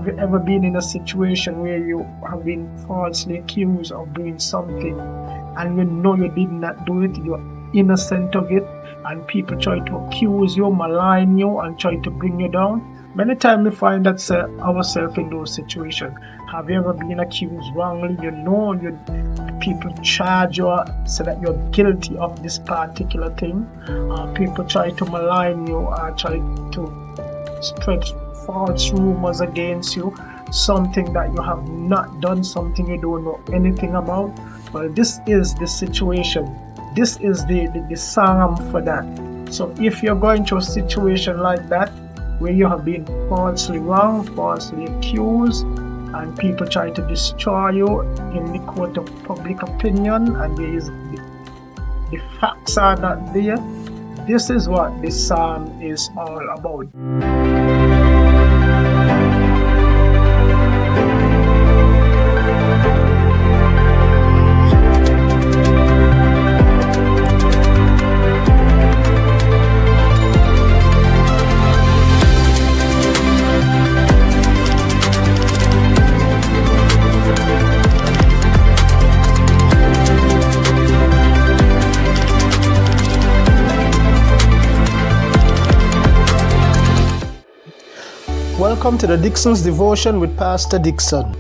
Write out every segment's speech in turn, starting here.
Have you ever been in a situation where you have been falsely accused of doing something and you know you did not do it, you're innocent of it, and people try to accuse you, malign you, and try to bring you down? Many times we find that ourselves in those situations. Have you ever been accused wrongly? You know people charge you so that you're guilty of this particular thing. People try to malign you or try to spread false rumors against you, something that you have not done, something you don't know anything about. Well, this is the situation. This is the psalm for that. So if you're going through a situation like that, where you have been falsely wronged, falsely accused, and people try to destroy you in the court of public opinion, and the facts are not there, this is what this psalm is all about. Welcome to the Dixon's Devotion with Pastor Dixon,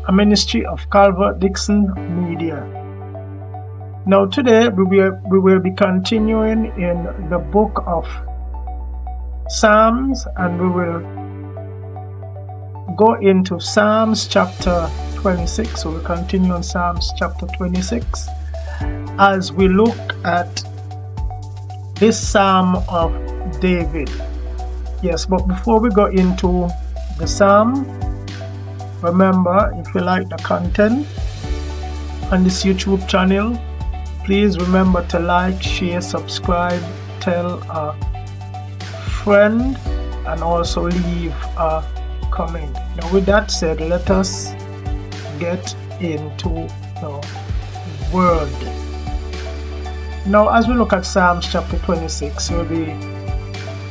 a ministry of Calvert Dixon Media. Now today we will be continuing in the book of Psalms, and we will go into Psalms chapter 26. So we'll continue on Psalms chapter 26 as we look at this Psalm of David. Yes, but before we go into the psalm, remember, if you like the content on this YouTube channel, please remember to like, share, subscribe, tell a friend, and also leave a comment. Now with that said, let us get into the word. Now as we look at Psalms chapter 26, we'll be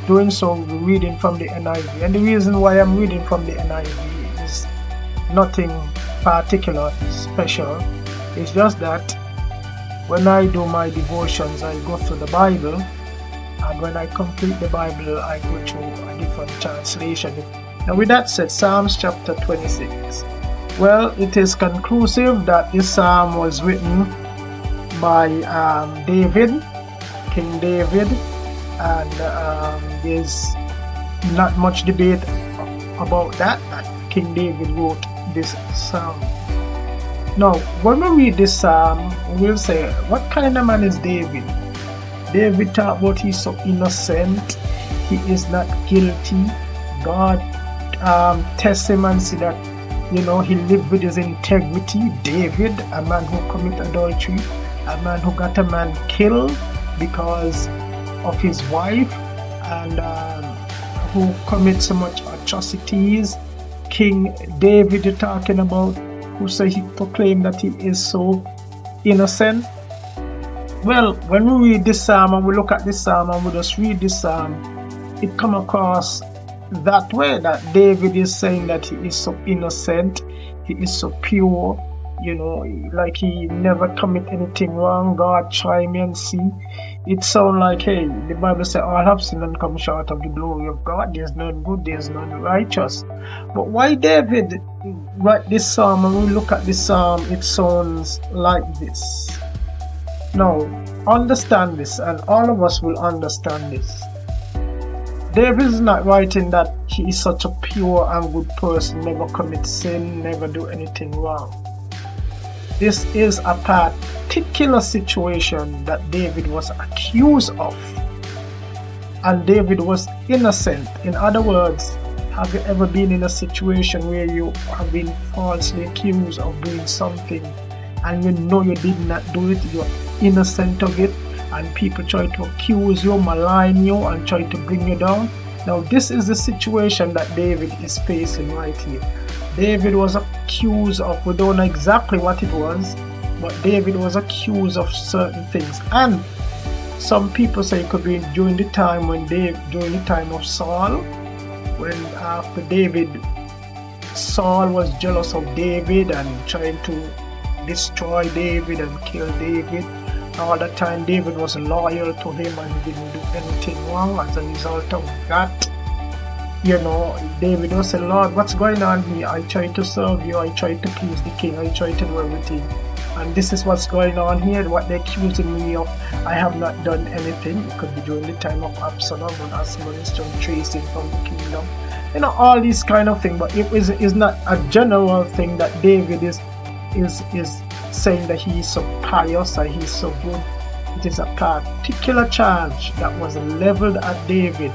doing so reading from the NIV, and the reason why I'm reading from the NIV is nothing particular special. It's just that when I do my devotions, I go through the Bible, and when I complete the Bible, I go through a different translation. Now with that said, Psalms chapter 26, well, it is conclusive that this psalm was written by David, King David, and there's not much debate about that King David wrote this psalm. Now when we read this psalm, we'll say, what kind of man is David? David talked about he's so innocent, he is not guilty. God tests him and see that he lived with his integrity. David, a man who committed adultery, a man who got a man killed because of his wife, and who commits so much atrocities. King David you're talking about, who say he proclaimed that he is so innocent. Well, when we read this psalm and we look at this psalm and we just read this psalm, it come across that way, that David is saying that he is so innocent, he is so pure, like he never commit anything wrong. God, try me and see. It sounds like, hey, the Bible says all have sinned and come short of the glory of God. There's none good, there's none righteous. But why David write this psalm? And when we look at this psalm, it sounds like this. Now, understand this, and all of us will understand this. David is not writing that he is such a pure and good person, never commit sin, never do anything wrong. This is a particular situation that David was accused of, and David was innocent. In other words, have you ever been in a situation where you have been falsely accused of doing something and you know you did not do it, you're innocent of it, and people try to accuse you, malign you, and try to bring you down? Now this is the situation that David is facing right here. David was accused of, we don't know exactly what it was, but David was accused of certain things. And some people say it could be during the time of Saul, when after David Saul was jealous of David and trying to destroy David and kill David. All the time David was loyal to him and he didn't do anything wrong. As a result of that, David was saying, Lord, what's going on here? I try to serve you, I try to please the king, I try to do everything. And this is what's going on here, what they're accusing me of. I have not done anything. It could be during the time of Absalom when Absalom is trying to chase him from the kingdom. All these kind of things. But it is not a general thing that David is saying that he is so pious or he's so good. It is a particular charge that was leveled at David,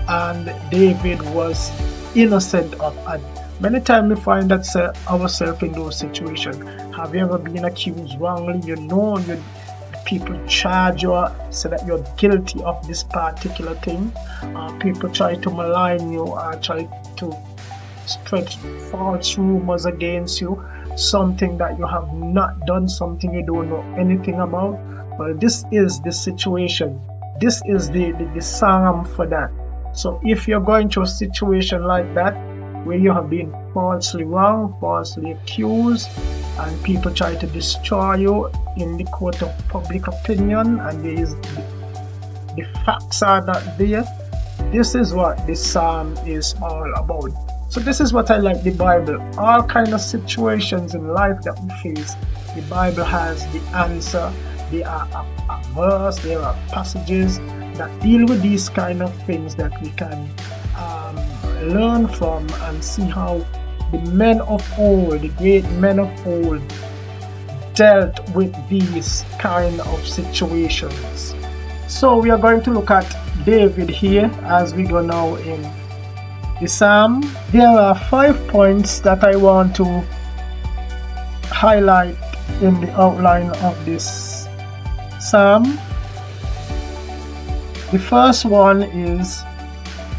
and David was innocent of it. Many times we find that ourselves in those situations. Have you ever been accused wrongly? People charge you, say that you're guilty of this particular thing. People try to malign you or try to spread false rumors against you, something that you have not done, something you don't know anything about. Well, this is the situation. This is the psalm for that. So if you're going through a situation like that, where you have been falsely wronged, falsely accused, and people try to destroy you in the court of public opinion, and the facts are not there, this is what this psalm is all about. So this is what I like the Bible. All kind of situations in life that we face, the Bible has the answer. There are a verse, there are passages that deal with these kind of things that we can learn from and see how the men of old, the great men of old, dealt with these kind of situations. So we are going to look at David here as we go now in the psalm. There are 5 points that I want to highlight in the outline of this psalm. The first one is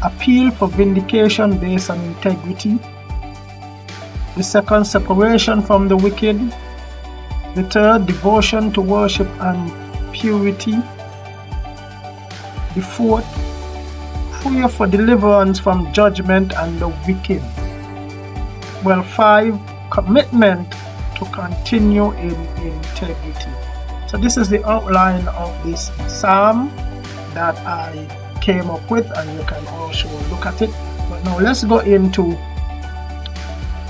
appeal for vindication based on integrity. The second, separation from the wicked. The third, devotion to worship and purity. The fourth, prayer for deliverance from judgment and the wicked. 5, commitment to continue in integrity. So this is the outline of this psalm that I came up with, and you can also look at it. But now let's go into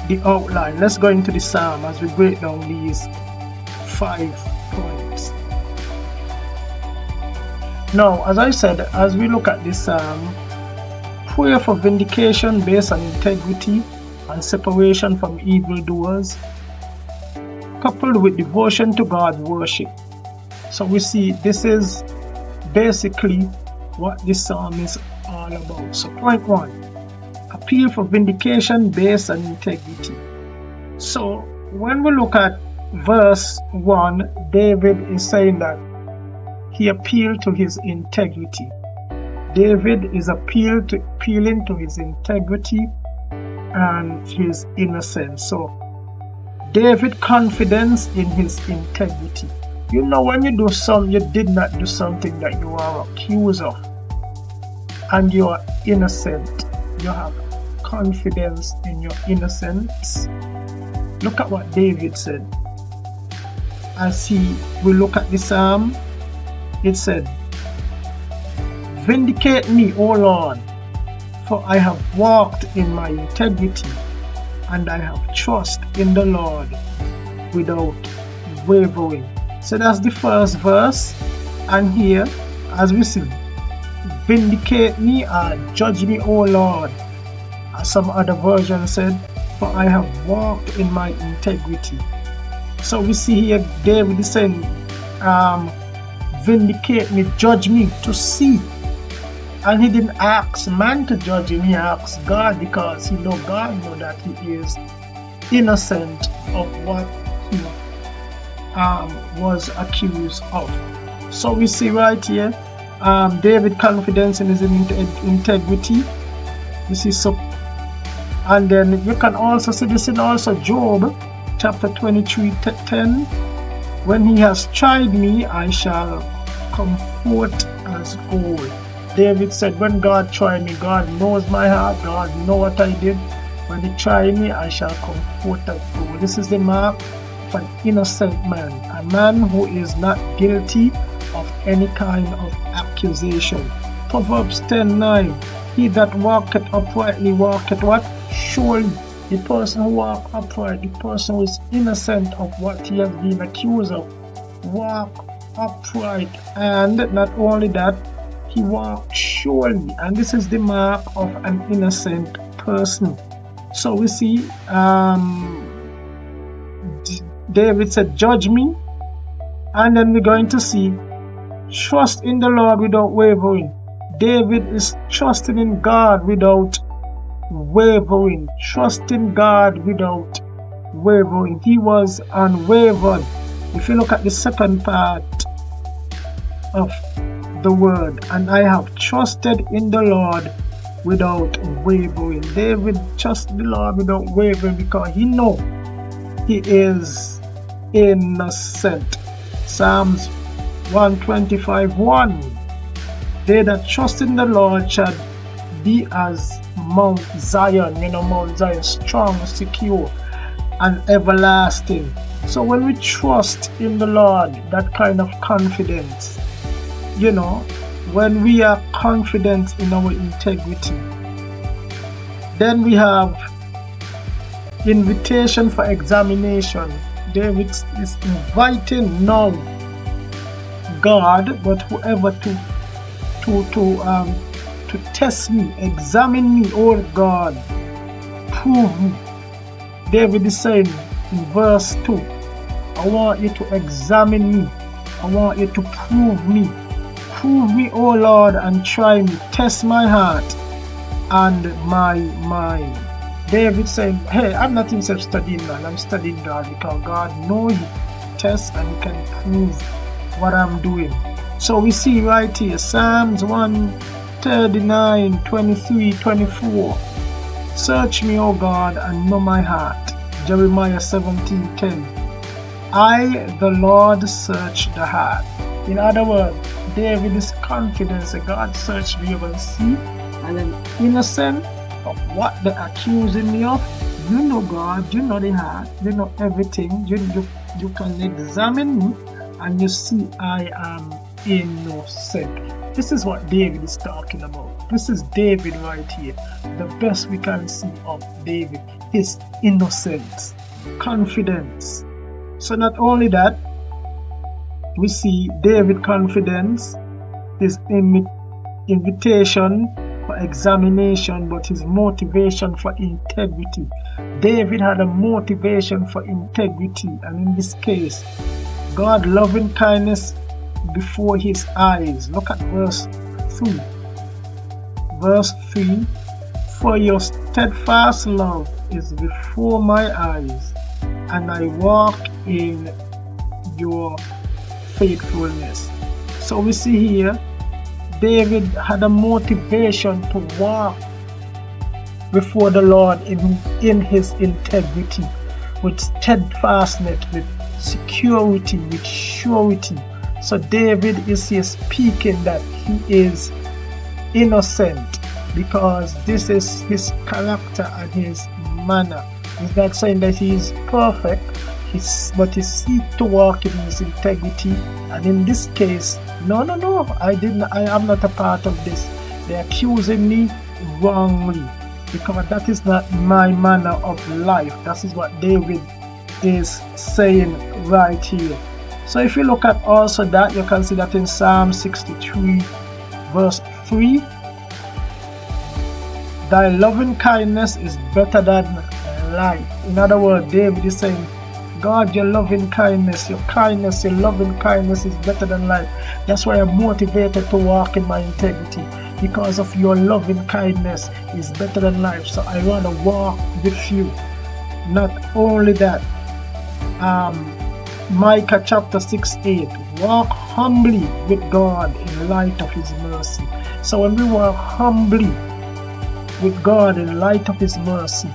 the outline. Let's go into the psalm as we break down these 5 points. Now, as I said, as we look at this psalm, prayer for vindication based on integrity and separation from evildoers, coupled with devotion to God's worship. So we see this is basically what this psalm is all about. So point 1, appeal for vindication based on integrity. So when we look at verse 1, David is saying that he appealed to his integrity. David is appealing to his integrity and his innocence. So David confidence in his integrity. When you did not do something that you are accused of, and you are innocent, you have confidence in your innocence. Look at what David said. As we look at the psalm, it said, "Vindicate me, O Lord, for I have walked in my integrity, and I have trust in the Lord without wavering." So that's the first verse. And here, as we see, vindicate me or judge me, O Lord. As some other version said, for I have walked in my integrity. So we see here David is saying, vindicate me, judge me, to see. And he didn't ask man to judge him, he asked God, because God knows that he is innocent of what he was accused of. So we see right here, David confidence in his integrity. This is so, and then you can also see this in also Job chapter 23:10. When he has tried me, I shall come forth as gold. David said, when God tried me, God knows my heart, God knows what I did, When you try me, I shall come forth at you. This is the mark of an innocent man, a man who is not guilty of any kind of accusation. Proverbs 10:9. He that walketh uprightly walketh what? Surely. The person who walks upright, the person who is innocent of what he has been accused of, walk upright. And not only that, he walked surely. And this is the mark of an innocent person. So we see David said, judge me. And then we're going to see, trust in the Lord without wavering. David is trusting in God without wavering. Trusting God without wavering. He was unwavered. If you look at the second part of the word, and I have trusted in the Lord without wavering. David trusted the Lord without wavering because he knows he is innocent. Psalms 125:1. They that trust in the Lord shall be as Mount Zion, Mount Zion, strong, secure, and everlasting. So when we trust in the Lord, that kind of confidence, when we are confident in our integrity, then we have invitation for examination. David is inviting now God, but whoever to test me, examine me, oh God, prove me. David is saying in verse 2, I want you to examine me. I want you to prove me. Prove me, oh Lord, and try me. Test my heart and my mind. David saying, hey, I'm not himself studying man, I'm studying God, because God knows he tests and he can prove what I'm doing. So we see right here, Psalms 139, 23, 24. Search me, O God, and know my heart. Jeremiah 17:10. I, the Lord, search the heart. In other words, David is confident that God searched me and see, and I'm innocent of what they're accusing me of. You know God, you know the heart, you know everything. You can examine me and you see I am innocent. This is what David is talking about. This is David right here. The best we can see of David is innocence, confidence. So not only that, we see David's confidence, his invitation for examination, but his motivation for integrity. David had a motivation for integrity, and in this case, God's loving kindness before his eyes. Look at verse 3. Verse 3, for your steadfast love is before my eyes, and I walk in your faithfulness. So we see here, David had a motivation to walk before the Lord in his integrity, with steadfastness, with security, with surety. So David is here speaking that he is innocent because this is his character and his manner. He's not saying that he is perfect, but he seeks to walk in his integrity. And in this case, no, I am not a part of this. They're accusing me wrongly because that is not my manner of life. That is what David is saying right here. So if you look at also that, you can see that in Psalm 63 verse 3, thy loving kindness is better than life. In other words, David is saying, God, your loving kindness, your loving kindness is better than life. That's why I'm motivated to walk in my integrity, because of your loving kindness is better than life. So I want to walk with you. Not only that, Micah chapter 6:8, walk humbly with God in light of his mercy. So when we walk humbly with God in light of his mercy,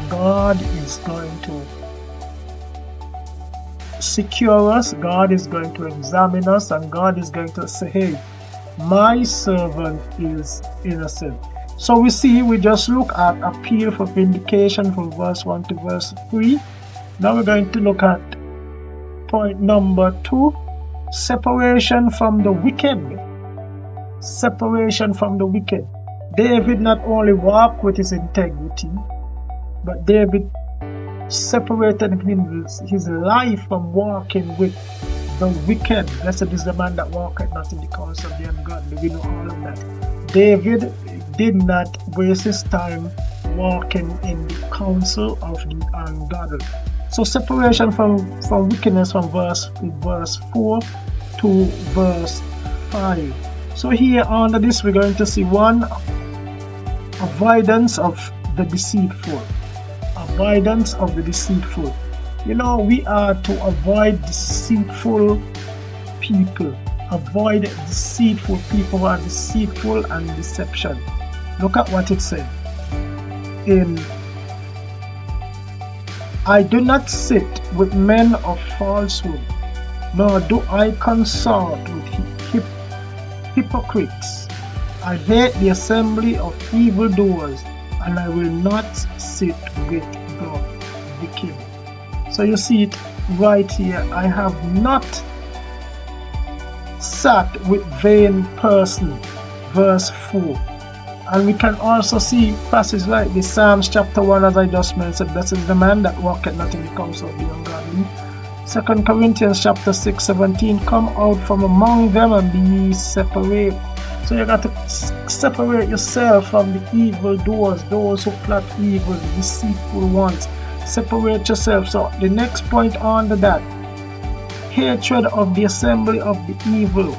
God is going to secure us, God is going to examine us, and God is going to say, hey, my servant is innocent. So we just look at appeal for vindication from verse 1 to verse 3. Now we're going to look at point number 2, separation from the wicked. Separation from the wicked. David not only walked with his integrity, but David separated his life from walking with the wicked. Blessed is the man that walketh not in the counsel of the ungodly. We know all of that. David did not waste his time walking in the counsel of the ungodly. So separation from wickedness from verse 4 to verse 5. So here under this we're going to see 1, avoidance of the deceitful. Avoidance of the deceitful. We are to avoid deceitful people. Avoid deceitful people who are deceitful and deception. Look at what it said. I do not sit with men of falsehood, nor do I consort with hypocrites. I hate the assembly of evildoers, and I will not sit with the wicked. So you see it right here. I have not sat with vain person. Verse 4. And we can also see passages like this, Psalms chapter 1, as I just mentioned, blessed is the man that walketh not in the counsel of the ungodly. 2 Corinthians chapter 6:17, come out from among them and be ye separate. So you got to separate yourself from the evildoers, those who plot evil, the deceitful ones. Separate yourself. So the next point under that, hatred of the assembly of the evil.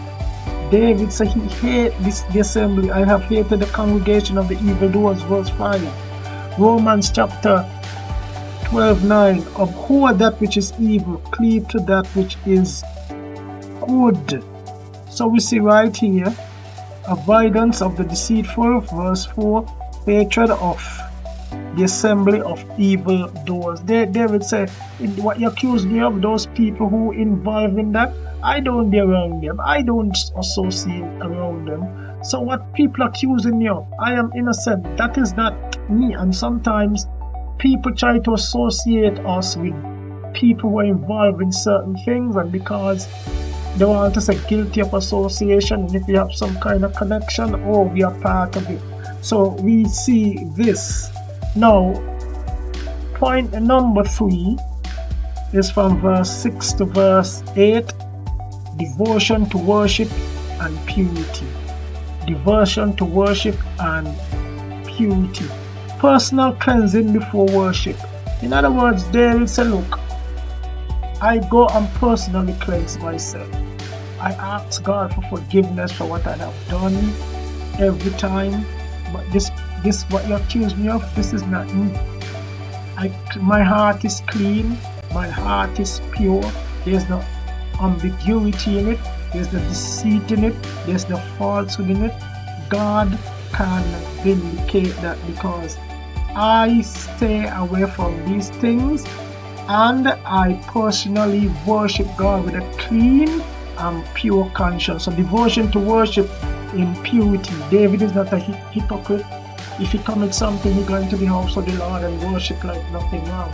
David said he hated the assembly. I have hated the congregation of the evildoers. Verse 5. Romans chapter 12:9. Abhor that which is evil, cleave to that which is good. So we see right here, avoidance of the deceitful. Verse 4. Hatred of the assembly of evildoers. David said, what you accuse me of, those people who involved in that, I don't be around them. I don't associate around them. So what people accusing me of, I am innocent. That is not me. And sometimes people try to associate us with people who are involved in certain things, and because they want to say guilty of association, and if we have some kind of connection, we are part of it. So we see this. Now, point number 3 is from verse 6 to verse 8. Devotion to worship and purity. Devotion to worship and purity. Personal cleansing before worship. In other words, David said, look, I go and personally cleanse myself. I ask God for forgiveness for what I have done every time. But this what you accuse me of, this is not me. My heart is clean. My heart is pure. There's no ambiguity in it. There's no deceit in it. There's no falsehood in it. God can vindicate that because I stay away from these things and I personally worship God with a clean and pure conscience. So devotion to worship in purity. David is not a hypocrite. If he commits something, he's going to the house of the Lord and worship like nothing wrong.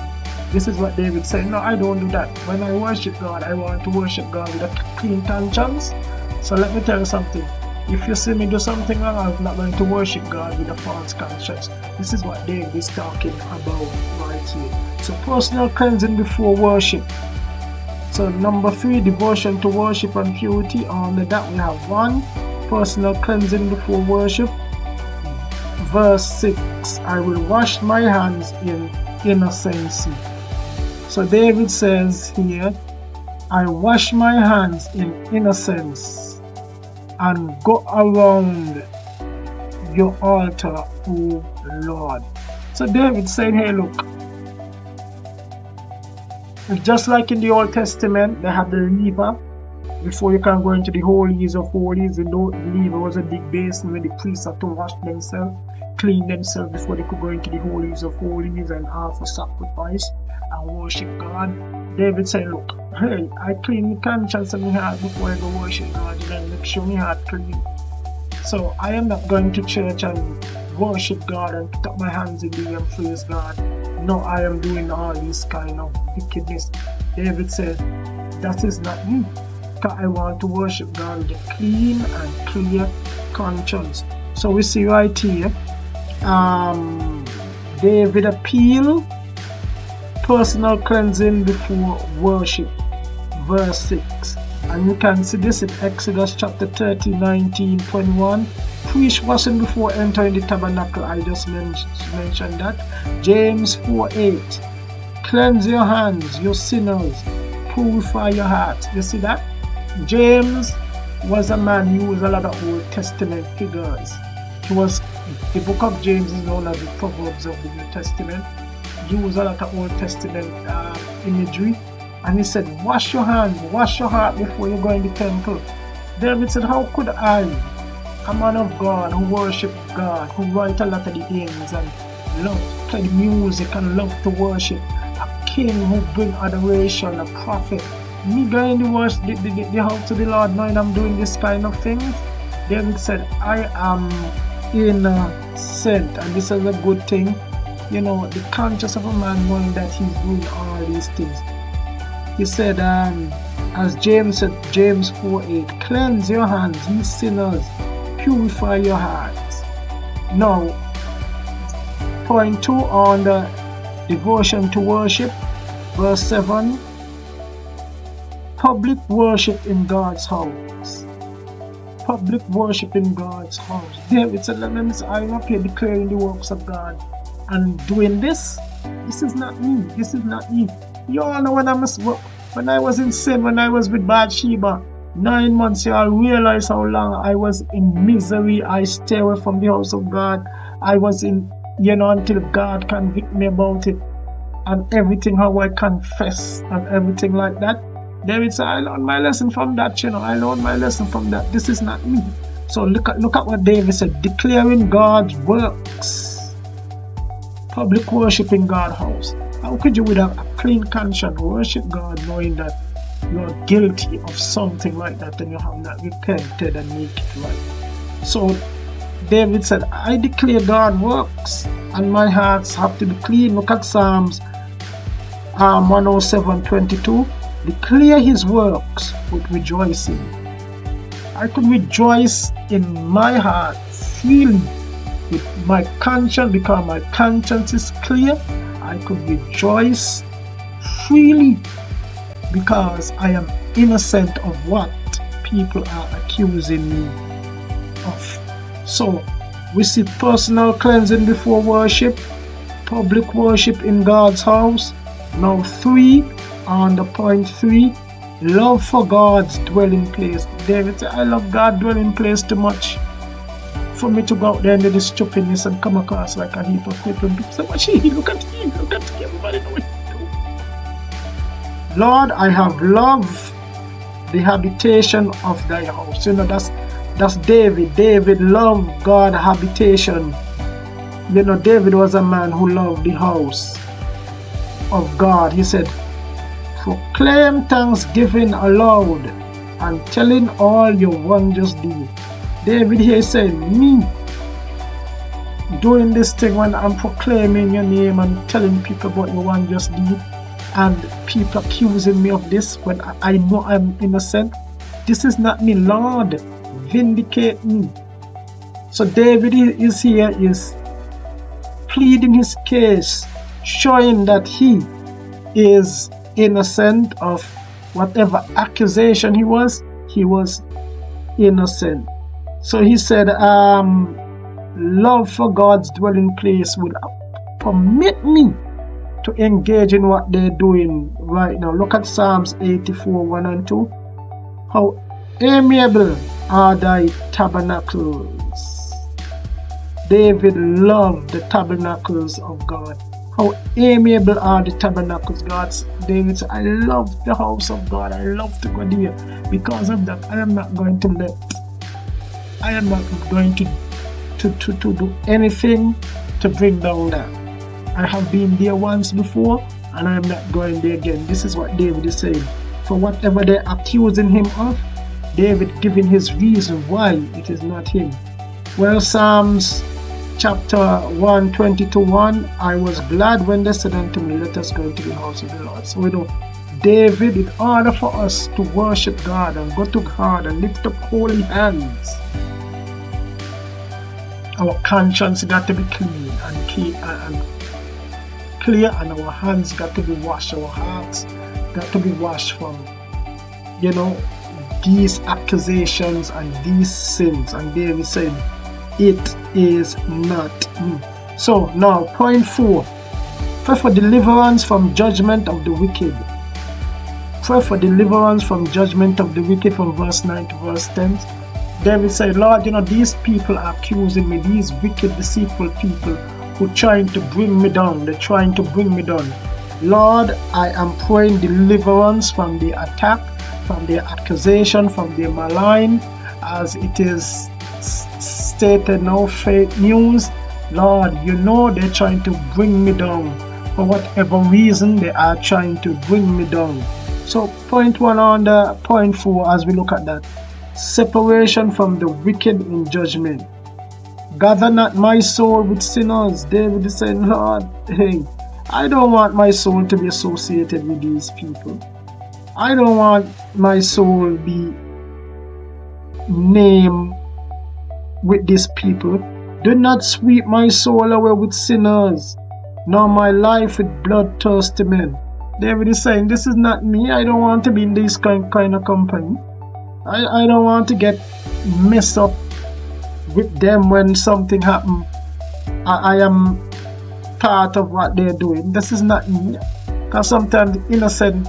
This is what David said. No, I don't do that. When I worship God, I want to worship God with a clean conscience. So let me tell you something. If you see me do something wrong, I'm not going to worship God with a false conscience. This is what David is talking about right here. So personal cleansing before worship. So number 3, devotion to worship and purity. Under that we have 1, personal cleansing before worship. Verse 6, I will wash my hands in innocence. So David says here, I wash my hands in innocence and go around your altar, O Lord. So David said, hey, look, just like in the Old Testament, they had the laver. Before you can go into the holies of holies, the laver was a big basin where the priests had to wash themselves, clean themselves before they could go into the holies of holies and offer sacrifice and worship God. David said, look, hey, I clean my conscience and my heart before I go worship God, and I make sure my heart clean. So I am not going to church and worship God and put up my hands in the air and praise God. No, I am doing all this kind of wickedness. David said, that is not me. I want to worship God with a clean and clear conscience. So we see right here, David appeal personal cleansing before worship, verse 6. And you can see this in Exodus chapter 30, 19, 21. Priest washing before entering the tabernacle, I just mentioned that. James 4:8. Cleanse your hands, you sinners, purify your hearts. You see that? James was a man who used a lot of Old Testament figures. The book of James is known as the Proverbs of the New Testament. He used a lot of Old Testament imagery. And he said, wash your hands, wash your heart before you go in the temple. David said, how could I, a man of God who worship God, who write a lot of the hymns and love to play music and love to worship, a king who bring adoration, a prophet, me going to worship the house of the Lord knowing I'm doing this kind of things? David said, I am innocent, and this is a good thing. You know, the conscience of a man knowing that he's doing all these things. He said, as James said, James 4:8, cleanse your hands, ye sinners, purify your hearts. Now, point 2 on the devotion to worship, verse 7, public worship in God's house. Public worship in God's house. David said, I am up here declaring the works of God and doing this. This is not me. This is not me. You all know when I was in sin, when I was with Bathsheba, 9 months, you all realize how long I was in misery. I stay away from the house of God. I was in, until God convict me about it and everything, how I confess and everything like that. David said, I learned my lesson from that, I learned my lesson from that. This is not me. So look at what David said, declaring God's works. Public worship in God's house. How could you with a clean conscience worship God knowing that you are guilty of something like that and you have not repented and make it right? So David said, I declare God's works and my hearts have to be clean. Look at Psalms 107:22. Declare his works with rejoicing. I could rejoice in my heart freely with my conscience because my conscience is clear. I could rejoice freely because I am innocent of what people are accusing me of. So we see personal cleansing before worship, public worship in God's house. Now 3, on the point 3, love for God's dwelling place. David said, I love God's dwelling place too much for me to go out there and do this stupidness and come across like a heap of people and people say, look at him, everybody know what to do. Lord, I have loved the habitation of thy house. That's David. David loved God's habitation. David was a man who loved the house of God. He said, proclaim thanksgiving aloud and telling all your wondrous deeds. David here said, me doing this thing when I'm proclaiming your name and telling people about your wondrous deed and people accusing me of this when I know I'm innocent. This is not me, Lord. Vindicate me. So David is here, is pleading his case, showing that he is innocent of whatever accusation he was innocent. So he said, love for God's dwelling place would permit me to engage in what they're doing right now. Look at Psalms 84:1 and 2. How amiable are thy tabernacles. David loved the tabernacles of God. How amiable are the tabernacles, God's. David said, I love the house of God. I love to go there. Because of that, I am not going to do anything to bring down that. I have been there once before and I am not going there again. This is what David is saying. For whatever they're accusing him of, David giving his reason why it is not him. Well, Psalms chapter 1:20-1, I was glad when they said unto me, let us go into the house of the Lord. So we know David, in order for us to worship God and go to God and lift up holy hands, our conscience got to be clean and clear, and our hands got to be washed, our hearts got to be washed from, these accusations and these sins. And David said, it is not me. So now, point 4, pray for deliverance from judgment of the wicked. Pray for deliverance from judgment of the wicked, from verse 9 to verse 10. David said, Lord, these people are accusing me, these wicked, deceitful people who are trying to bring me down. They're trying to bring me down. Lord, I am praying deliverance from the attack, from their accusation, from their malign, as it is stated now, fake news. Lord, they're trying to bring me down. For whatever reason, they are trying to bring me down. So point 1 on the point 4, as we look at that, separation from the wicked in judgment. Gather not my soul with sinners. David is saying, Lord, hey, I don't want my soul to be associated with these people. I don't want my soul be named with these people. Do not sweep my soul away with sinners, nor my life with bloodthirsty men. David is saying, this is not me. I don't want to be in this kind of company. I don't want to get messed up with them when something happens. I am part of what they're doing. This is not me. Because sometimes the innocent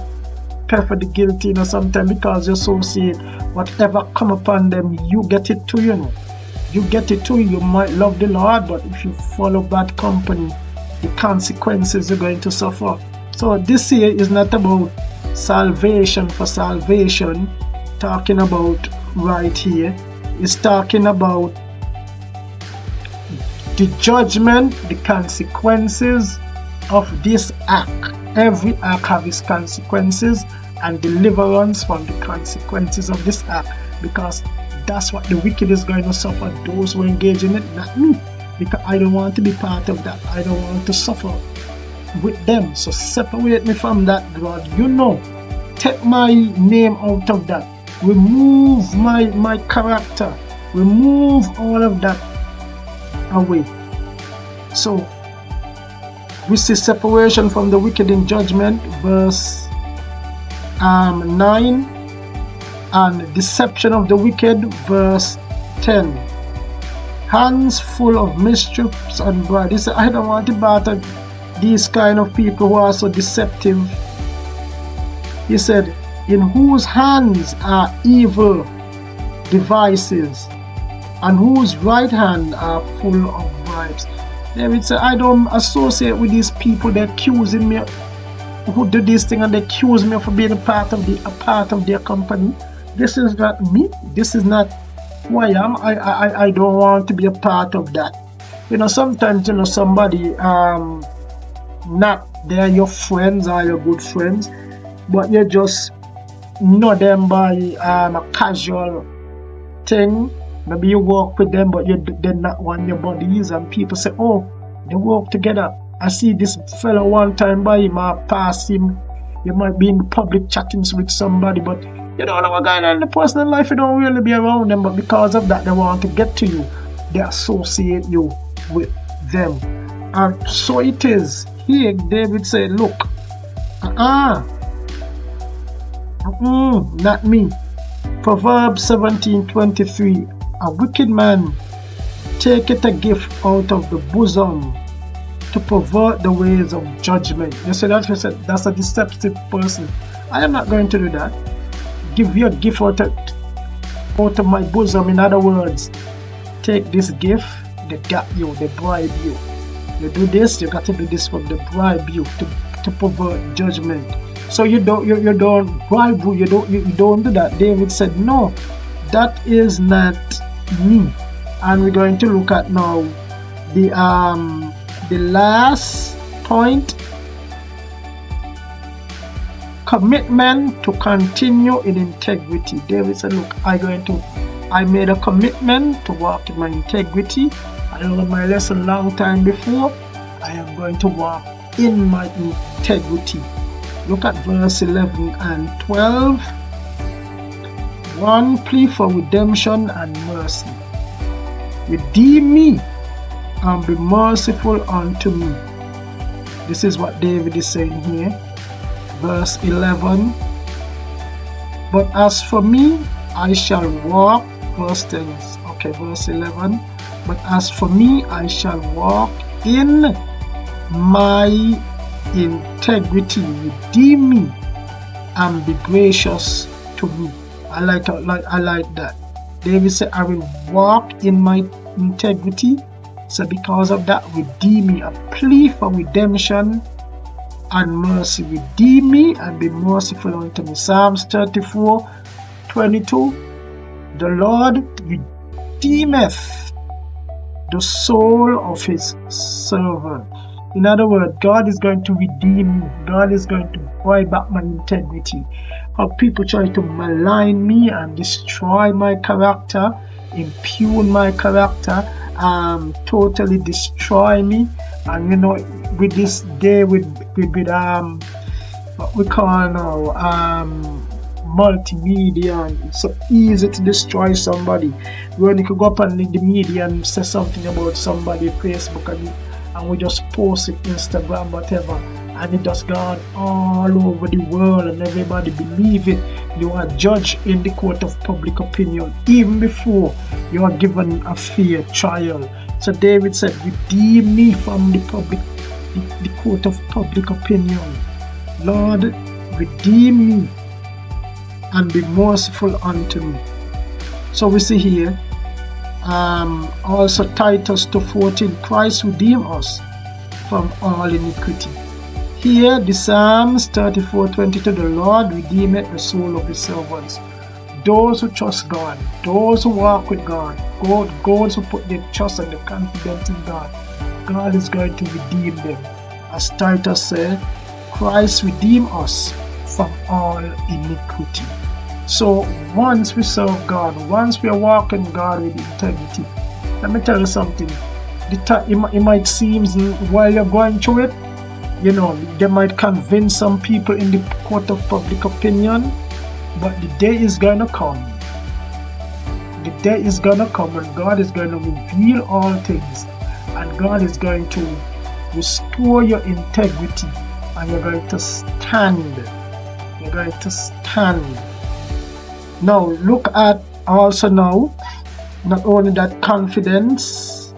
pay for the guilty, sometimes because you associate whatever come upon them, you get it too, You get it too. You might love the Lord, but if you follow bad company, the consequences you're going to suffer. So this here is not about salvation for salvation, talking about right here. It's talking about the judgment, the consequences of this act. Every act has its consequences, and deliverance from the consequences of this act, because that's what the wicked is going to suffer, those who engage in it, not me, because I don't want to be part of that. I don't want to suffer with them. So separate me from that, God. Take my name out of that. Remove my character. Remove all of that away. So we see separation from the wicked in judgment, verse 9, and deception of the wicked, verse 10. Hands full of mischiefs and pride. He said, I don't want to bother these kind of people who are so deceptive. He said, in whose hands are evil devices, and whose right hand are full of bribes. David said, I don't associate with these people. They're accusing me who do this thing, and they accuse me of being a part of their company. This is not me. This is not who I am. I don't want to be a part of that. Sometimes somebody not they're your friends or your good friends, but you just know them by a casual thing. Maybe you work with them, but they're not one of your buddies, and people say, oh, they work together. I see this fellow one time by him, I pass him. You might be in public chatting with somebody, but you don't know what going on in the personal life. You don't really be around them, but because of that, they want to get to you. They associate you with them. And so it is. Here, David said, look, not me. Proverbs 17:23. A wicked man taketh a gift out of the bosom to pervert the ways of judgment. You see that? That's a deceptive person. I am not going to do that. Give you a gift out of my bosom. In other words, take this gift, they got you, they bribe you. You do this, you got to do this for them, they bribe you to pervert judgment. So you don't bribe you, you don't do that. David said, no, that is not me. And we're going to look at now the last point. Commitment to continue in integrity. David said, look, I made a commitment to walk in my integrity. I learned my lesson long time before. I am going to walk in my integrity. Look at verse 11 and 12. 1. Plea for redemption and mercy. Redeem me and be merciful unto me. This is what David is saying here. Verse 11. But as for me, I shall walk. Verse 10. Okay, verse 11. But as for me, I shall walk in my integrity. Redeem me and be gracious to me. I like that. David said, I will walk in my integrity. So because of that, redeem me. A plea for redemption and mercy. Redeem me and be merciful unto me. Psalms 34:22. The Lord redeemeth the soul of his servant. In other words, God is going to redeem me. God is going to buy back my integrity. How people try to malign me and destroy my character, impugn my character, totally destroy me. And you know, with this day, with what we call now multimedia, and it's so easy to destroy somebody. When you could go up on the media and say something about somebody, Facebook, and we just post it, Instagram, whatever, and it just gone all over the world and everybody believe it. You are judged in the court of public opinion even before you are given a fair trial. So David said, redeem me from the court of public opinion. Lord, redeem me and be merciful unto me. So we see here, also Titus 2:14, Christ redeem us from all iniquity. Here the Psalms 34:22, the Lord redeemeth the soul of his servants. Those who trust God, those who walk with God, those who put their trust and their confidence in God, God is going to redeem them. As Titus said, Christ redeem us from all iniquity. So once we serve God, once we are walking God with integrity, let me tell you something. It might seem while you're going through it, you know, they might convince some people in the court of public opinion, but the day is going to come. The day is going to come when God is going to reveal all things, and God is going to restore your integrity, and you're going to stand. You're going to stand. Now look at also now, not only that, confidence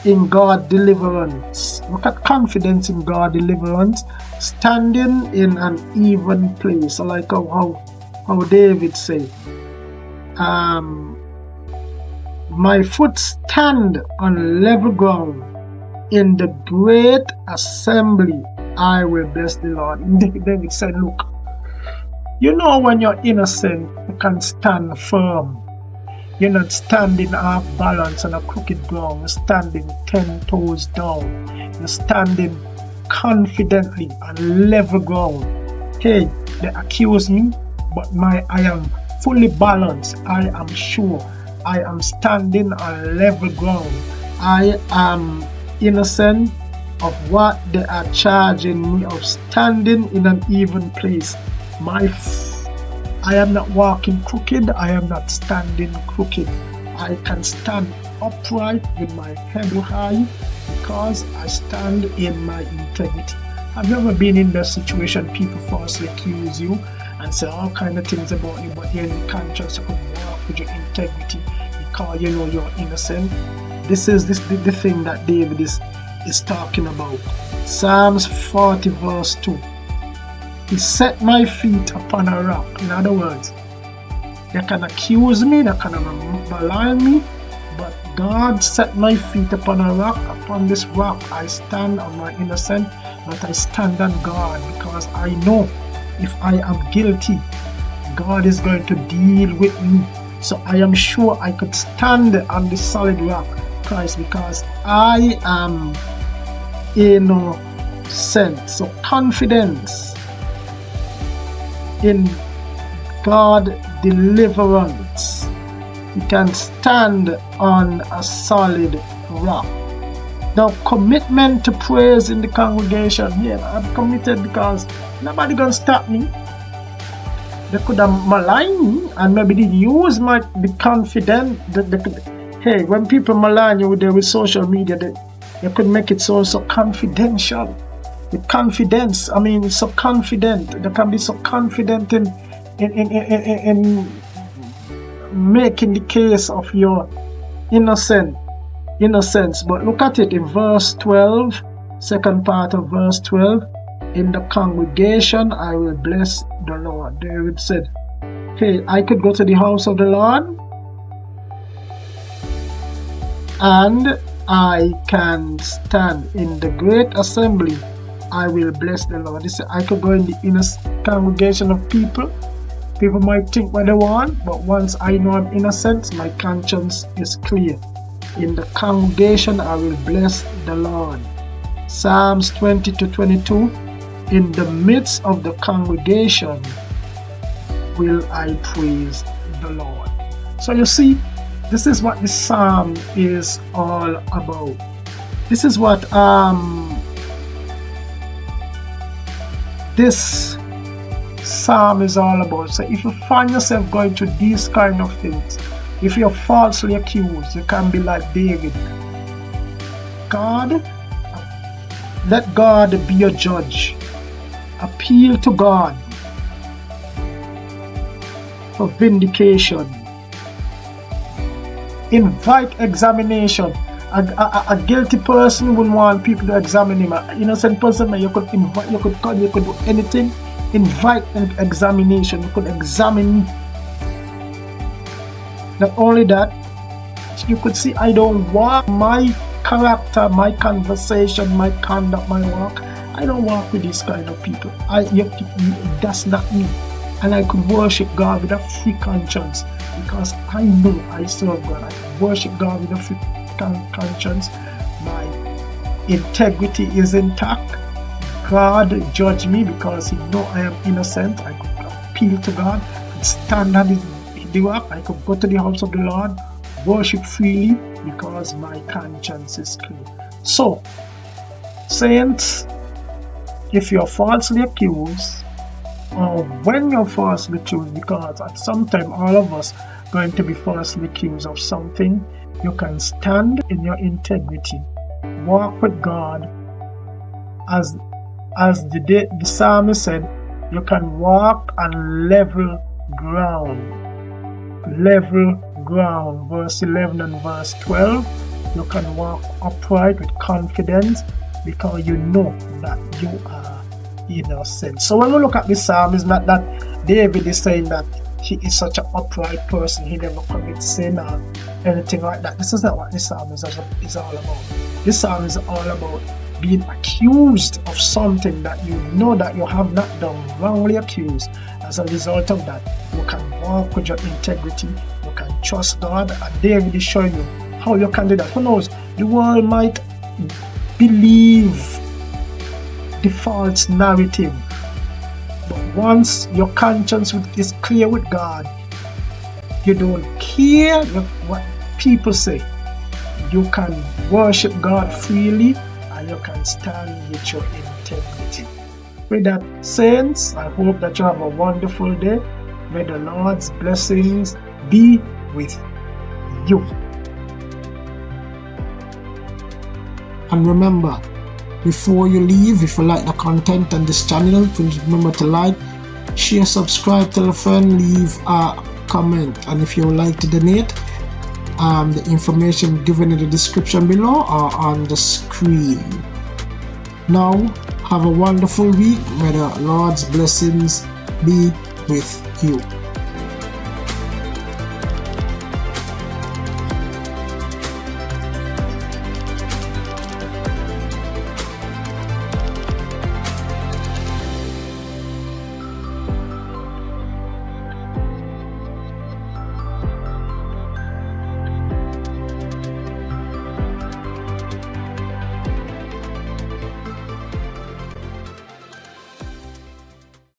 in God deliverance. Look at confidence in God deliverance, standing in an even place. Like how David said, my foot stand on level ground. In the great assembly I will bless the Lord. David said, look, you know, when you're innocent, you can stand firm. You're not standing half balance on a crooked ground. You're standing 10 toes down. You're standing confidently on level ground. Hey, they accuse me, but I am fully balanced. I am sure I am standing on level ground. I am innocent of what they are charging me of, standing in an even place. I am not walking crooked. I am not standing crooked. I can stand upright with my head high because I stand in my integrity. Have you ever been in that situation? People falsely accuse you and say all kind of things about you, but then in conscience you could walk with your integrity because you know you're innocent. This is the thing that David is talking about. Psalms 40 verse 2. He set my feet upon a rock. In other words, they can accuse me, they can malign me, but God set my feet upon a rock. Upon this rock I stand on my innocence, but I stand on God, because I know if I am guilty, God is going to deal with me. So I am sure I could stand on the solid rock, Christ, because I am innocent. So confidence in God deliverance We can stand on a solid rock. Now, commitment to praise in the congregation. Yeah, I'm committed because nobody gonna stop me. They could have maligned me and maybe they use the confidence. Hey, when people malign you with social media, they could make it so confidential. With confidence, I mean, so confident. They can be so confident in making the case of your innocence. But look at it in verse 12, second part of verse 12. In the congregation I will bless the Lord. David said, hey, I could go to the house of the Lord and I can stand in the great assembly. I will bless the Lord. He said, I could go in the inner congregation of people. People might think what they want, but once I know I'm innocent, my conscience is clear. In the congregation I will bless the Lord. Psalms 20-22. In the midst of the congregation will I praise the Lord. So you see, this is what the psalm is all about. This is what this psalm is all about. So if you find yourself going through these kind of things, if you're falsely accused, you can be like David. God, let God be your judge. Appeal to God for vindication. Invite examination. A guilty person wouldn't want people to examine him. An innocent person, you could invite, you could do anything. Invite an examination. You could examine. Not only that, you could see I don't walk my character, my conversation, my conduct, my walk. I don't walk with these kind of people. That's not me. And I could worship God with a free conscience because I know I serve God. I can worship God with a free conscience. My integrity is intact. God judge me because He know I am innocent. I could appeal to God, stand on the rock. I could go to the house of the Lord, worship freely because my conscience is clear. So, saints, if you're falsely accused, or when you're falsely accused, because at some time all of us going to be falsely accused of something, you can stand in your integrity, walk with God, as the psalmist said, you can walk on level ground. Verse 11 and verse 12, you can walk upright with confidence because you know that you are innocent. So when we look at this psalm, it's not that David is saying that he is such an upright person, he never commits sin or anything like that. This is not what this psalm is all about. This psalm is all about being accused of something that you know that you have not done, wrongly accused. As a result of that, you can walk with your integrity, you can trust God, and David is showing you how you can do that. Who knows, the world might believe the false narrative, but once your conscience is clear with God, you don't care what people say. You can worship God freely and you can stand with your integrity. With that, saints, I hope that you have a wonderful day. May the Lord's blessings be with you. And remember, before you leave, if you like the content on this channel, please remember to like, share, subscribe, tell a friend, leave a comment. And if you would like to donate, the information given in the description below or on the screen. Now, have a wonderful week. May the Lord's blessings be with you.